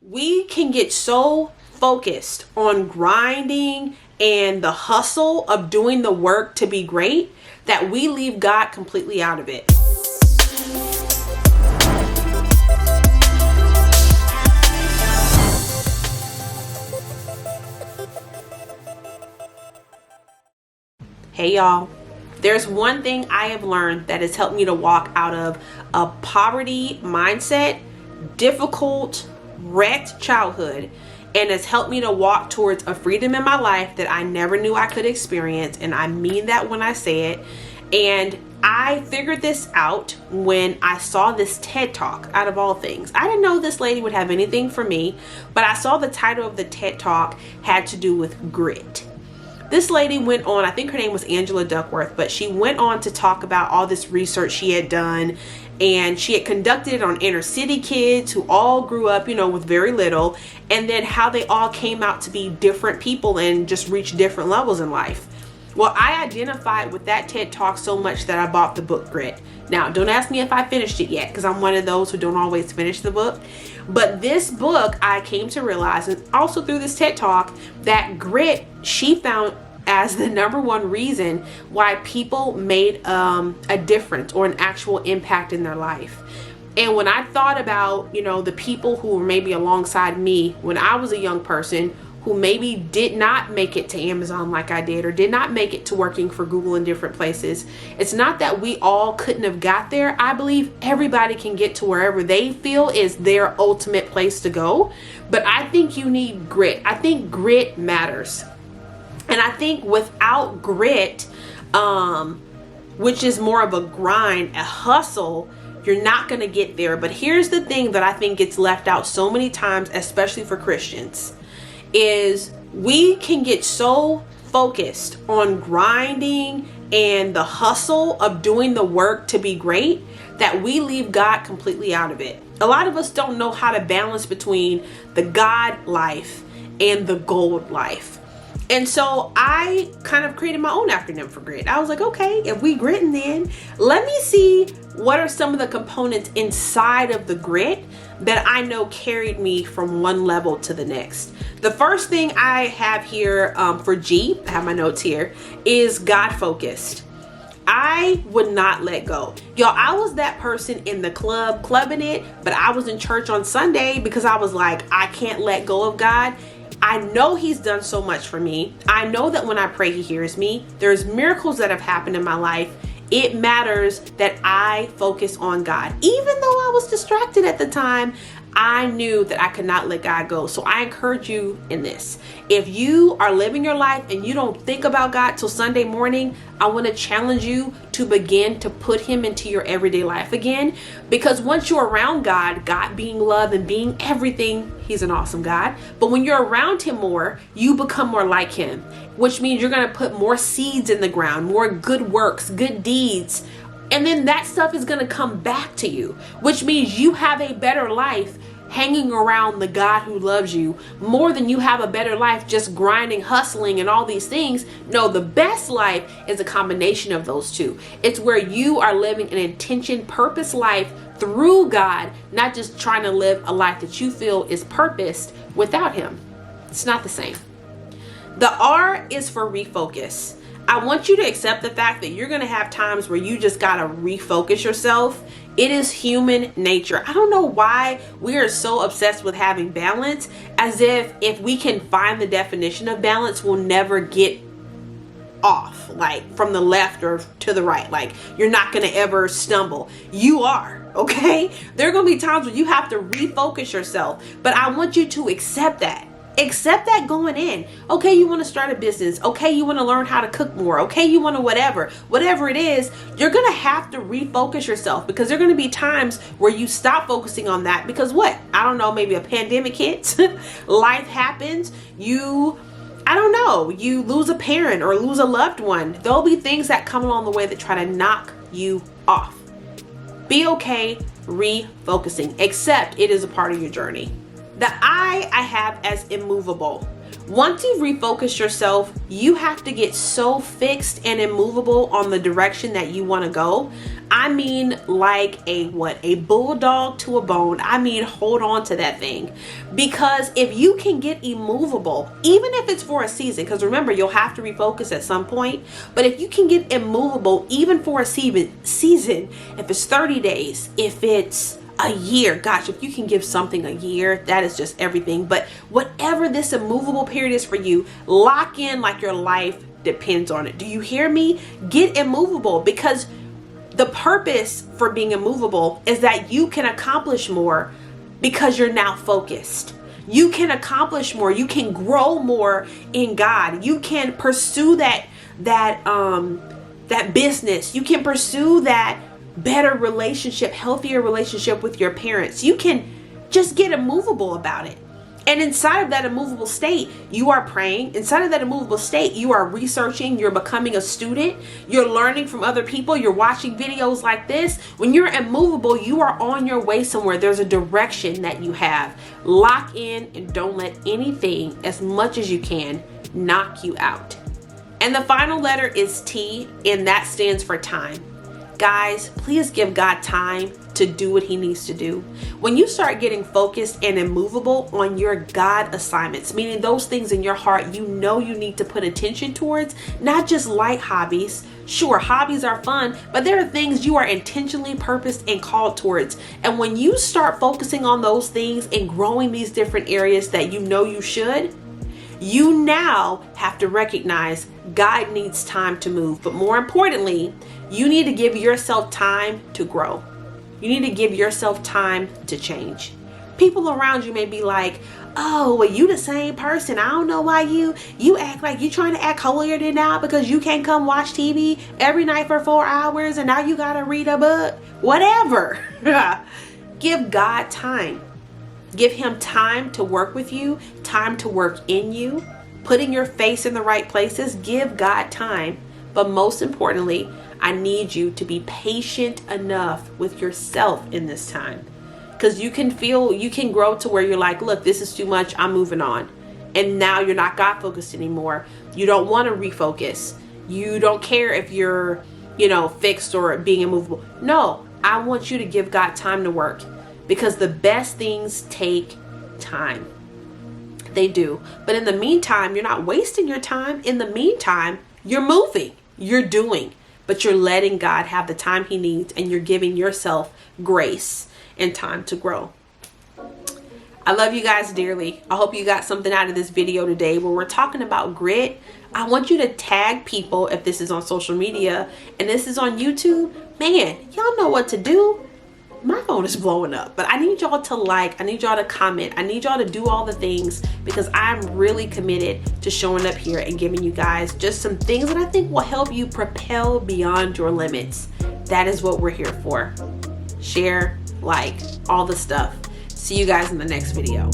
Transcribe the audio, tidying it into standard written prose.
We can get so focused on grinding and the hustle of doing the work to be great that we leave God completely out of it. Hey y'all, there's one thing I have learned that has helped me to walk out of a poverty mindset, difficult, wrecked childhood, and has helped me to walk towards a freedom in my life that I never knew I could experience. And I mean that when I say it. And I figured this out when I saw this TED Talk, out of all things. I didn't know this lady would have anything for me, but I saw the title of the TED Talk had to do with grit. This lady went on, I think her name was Angela Duckworth, but she went on to talk about all this research she had done, and she had conducted it on inner city kids who all grew up, with very little, and then how they all came out to be different people and just reach different levels in life. Well, I identified with that TED Talk so much that I bought the book Grit. Now, don't ask me if I finished it yet, because I'm one of those who don't always finish the book. But this book, I came to realize, and also through this TED Talk, that grit she found as the #1 reason why people made a difference or an actual impact in their life. And when I thought about, the people who were maybe alongside me when I was a young person, who maybe did not make it to Amazon like I did, or did not make it to working for Google in different places. It's not that we all couldn't have got there. I believe everybody can get to wherever they feel is their ultimate place to go. But I think you need grit. I think grit matters. And I think without grit, which is more of a grind, a hustle, you're not going to get there. But here's the thing that I think gets left out so many times, especially for Christians, is we can get so focused on grinding and the hustle of doing the work to be great that we leave God completely out of it. A lot of us don't know how to balance between the God life and the gold life. And so I kind of created my own acronym for grit. I was like, okay, if we gritting, then let me see what are some of the components inside of the grit that I know carried me from one level to the next. The first thing I have here for G, I have my notes here, is God focused. I would not let go. Y'all, I was that person in the club, clubbing it, but I was in church on Sunday because I was like, I can't let go of God. I know he's done so much for me. I know that when I pray, he hears me. There's miracles that have happened in my life. It matters that I focus on God. Even though I was distracted at the time, I knew that I could not let God go. So I encourage you in this. If you are living your life and you don't think about God till Sunday morning, I want to challenge you to begin to put him into your everyday life again. Because once you're around God, God being love and being everything, he's an awesome God. But when you're around him more, you become more like him, which means you're going to put more seeds in the ground, more good works, good deeds. And then that stuff is going to come back to you, which means you have a better life hanging around the God who loves you more than you have a better life just grinding, hustling, and all these things. No, the best life is a combination of those two. It's where you are living an intention, purpose life through God, not just trying to live a life that you feel is purposed without him. It's not the same. The R is for refocus. I want you to accept the fact that you're going to have times where you just got to refocus yourself. It is human nature. I don't know why we are so obsessed with having balance, as if we can find the definition of balance, we'll never get off, like from the left or to the right. Like you're not going to ever stumble. You are, okay? There are going to be times where you have to refocus yourself, but I want you to accept that. Accept that going in. Okay, you want to start a business. Okay, you want to learn how to cook more. Okay, you want to whatever it is, you're going to have to refocus yourself, because there are going to be times where you stop focusing on that because I don't know, maybe a pandemic hits, life happens, you lose a parent or lose a loved one. There'll be things that come along the way that try to knock you off. Be okay refocusing. Accept it is a part of your journey. The I have as immovable. Once you've refocused yourself, you have to get so fixed and immovable on the direction that you want to go. I mean, like a bulldog to a bone. I mean, hold on to that thing. Because if you can get immovable, even if it's for a season, because remember, you'll have to refocus at some point, but if you can get immovable, even for a season, if it's 30 days, if it's a year, gosh, if you can give something a year, that is just everything. But whatever this immovable period is for you, lock in like your life depends on it. Do you hear me? Get immovable, because the purpose for being immovable is that you can accomplish more because you're now focused. You can accomplish more. You can grow more in God. You can pursue that business. You can pursue that better relationship, healthier relationship with your parents. You can just get immovable about it. And inside of that immovable state, you are praying. Inside of that immovable state, you are researching, you're becoming a student, you're learning from other people, you're watching videos like this. When you're immovable, you are on your way somewhere. There's a direction that you have. Lock in and don't let anything, as much as you can, knock you out. And the final letter is T, and that stands for time. Guys, please give God time to do what he needs to do. When you start getting focused and immovable on your God assignments, meaning those things in your heart you know you need to put attention towards, not just light hobbies. Sure, hobbies are fun, but there are things you are intentionally purposed and called towards. And when you start focusing on those things and growing these different areas that you know you should, you now have to recognize God needs time to move. But more importantly, you need to give yourself time to grow. You need to give yourself time to change. People around you may be like, oh, well, you the same person. I don't know why you act like you trying to act holier than thou because you can't come watch TV every night for 4 hours and now you got to read a book. Whatever. Give God time. Give him time to work with you, time to work in you, putting your face in the right places. Give God time. But most importantly, I need you to be patient enough with yourself in this time. Because you can grow to where you're like, look, this is too much. I'm moving on. And now you're not God focused anymore. You don't want to refocus. You don't care if you're, fixed or being immovable. No, I want you to give God time to work. Because the best things take time. They do. But in the meantime, you're not wasting your time. In the meantime, you're moving. You're doing. But you're letting God have the time he needs. And you're giving yourself grace and time to grow. I love you guys dearly. I hope you got something out of this video today where we're talking about grit. I want you to tag people if this is on social media and this is on YouTube. Man, y'all know what to do. My phone is blowing up, but I need y'all to like, I need y'all to comment, I need y'all to do all the things because I'm really committed to showing up here and giving you guys just some things that I think will help you propel beyond your limits. That is what we're here for. Share, like, all the stuff. See you guys in the next video.